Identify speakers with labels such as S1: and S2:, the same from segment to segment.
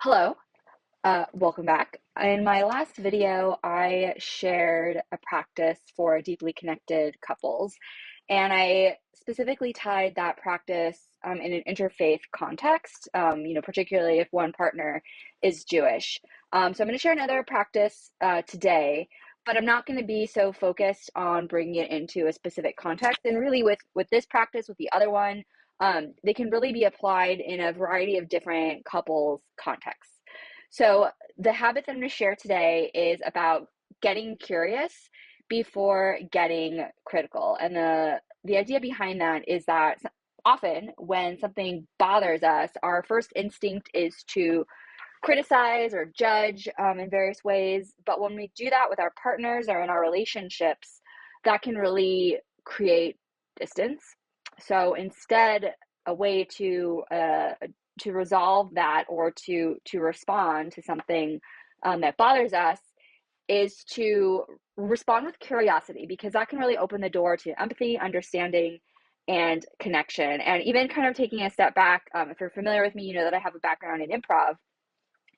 S1: Hello, welcome back. In my last video, I shared a practice for deeply connected couples, and I specifically tied that practice in an interfaith context, particularly if one partner is Jewish. So I'm going to share another practice today, but I'm not going to be so focused on bringing it into a specific context. And really, with this practice, with the other one, they can really be applied in a variety of different couples contexts. So the habit that I'm going to share today is about getting curious before getting critical. And the idea behind that is that often when something bothers us, our first instinct is to criticize or judge in various ways. But when we do that with our partners or in our relationships, that can really create distance. So instead, a way to resolve that or to respond to something that bothers us is to respond with curiosity, because that can really open the door to empathy, understanding, and connection. And even kind of taking a step back, if you're familiar with me, you know that I have a background in improv.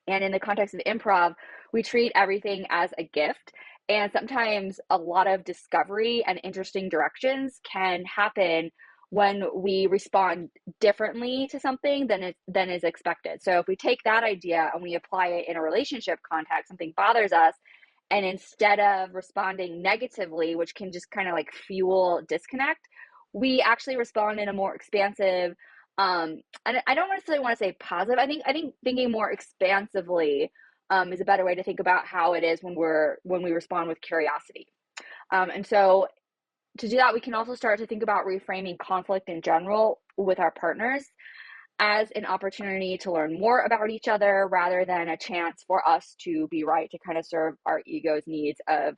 S1: And in the context of improv, we treat everything as a gift. And sometimes a lot of discovery and interesting directions can happen when we respond differently to something than is expected. So if we take that idea and we apply it in a relationship context, something bothers us, and instead of responding negatively, which can just kind of like fuel disconnect, we actually respond in a more expansive, and I don't necessarily want to say positive. I think thinking more expansively is a better way to think about how it is when we respond with curiosity. And so to do that, we can also start to think about reframing conflict in general with our partners as an opportunity to learn more about each other rather than a chance for us to be right, to kind of serve our ego's needs of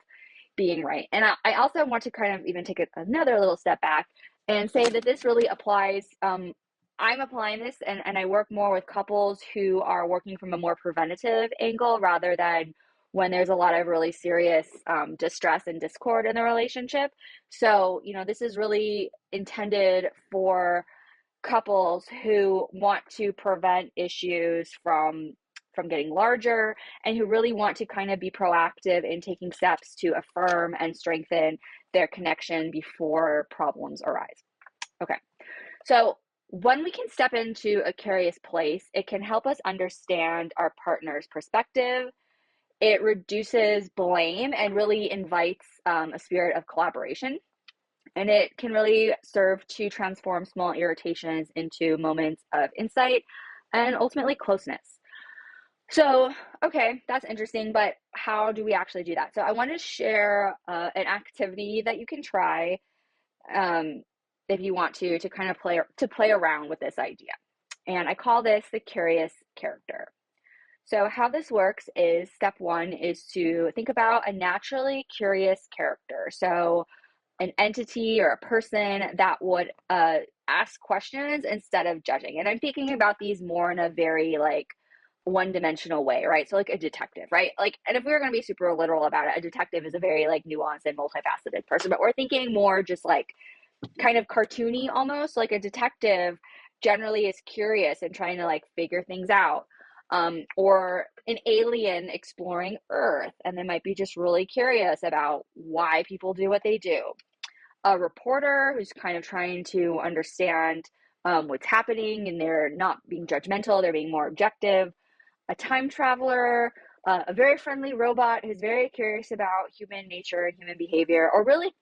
S1: being right. And I also want to kind of even take another little step back and say that this really applies. I'm applying this, and I work more with couples who are working from a more preventative angle rather than when there's a lot of really serious distress and discord in the relationship. So, this is really intended for couples who want to prevent issues from getting larger, and who really want to kind of be proactive in taking steps to affirm and strengthen their connection before problems arise. Okay. So when we can step into a curious place, it can help us understand our partner's perspective. It reduces blame and really invites a spirit of collaboration. And it can really serve to transform small irritations into moments of insight and ultimately closeness. So, okay, that's interesting, but how do we actually do that? So, I want to share an activity that you can try um, if you want to kind of play around with this idea. And I call this the curious character. So, how this works is step one is to think about a naturally curious character. So, an entity or a person that would ask questions instead of judging. And I'm thinking about these more in a very like one-dimensional way, right? So like a detective, right? Like, and if we were going to be super literal about it, a detective is a very like nuanced and multifaceted person, but we're thinking more just like kind of cartoony almost. Like a detective generally is curious and trying to like figure things out. Or an alien exploring Earth, and they might be just really curious about why people do what they do. A reporter who's kind of trying to understand what's happening, and they're not being judgmental, they're being more objective. A time traveler, a very friendly robot who's very curious about human nature and human behavior, or really,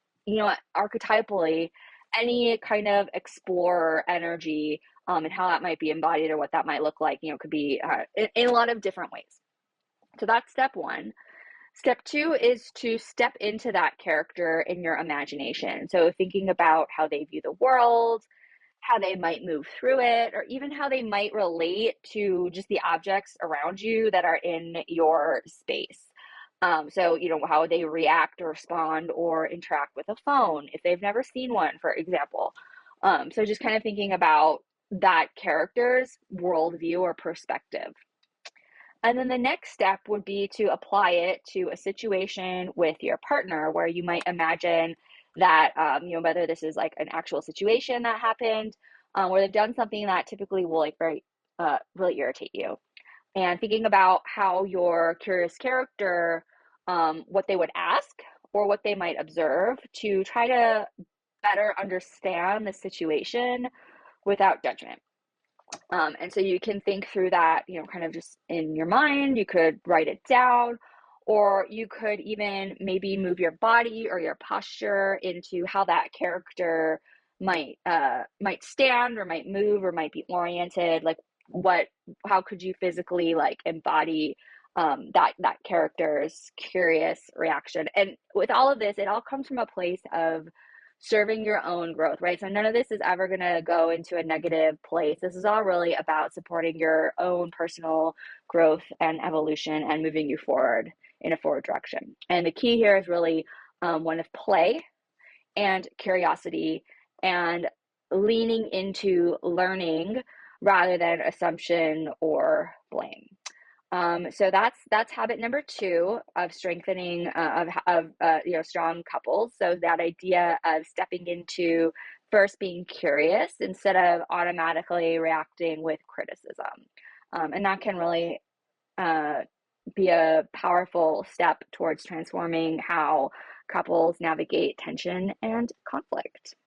S1: archetypally, any kind of explorer energy, and how that might be embodied or what that might look like, could be in a lot of different ways. So that's step one. Step two is to step into that character in your imagination. So thinking about how they view the world, how they might move through it, or even how they might relate to just the objects around you that are in your space. So, how they react or respond or interact with a phone if they've never seen one, for example. So just kind of thinking about that character's worldview or perspective. And then the next step would be to apply it to a situation with your partner where you might imagine that, whether this is like an actual situation that happened, where they've done something that typically will like really irritate you. and thinking about how your curious character, what they would ask or what they might observe to try to better understand the situation without judgment. And so you can think through that, kind of just in your mind. You could write it down, or you could even maybe move your body or your posture into how that character might stand or might move or might be oriented. Like how could you physically like embody that character's curious reaction? And with all of this, it all comes from a place of serving your own growth, right? So none of this is ever going to go into a negative place. This is all really about supporting your own personal growth and evolution and moving you forward in a forward direction. And the key here is really one of play and curiosity and leaning into learning rather than assumption or blame. So that's habit number 2 of strengthening of strong couples. So that idea of stepping into first being curious instead of automatically reacting with criticism, and that can really be a powerful step towards transforming how couples navigate tension and conflict.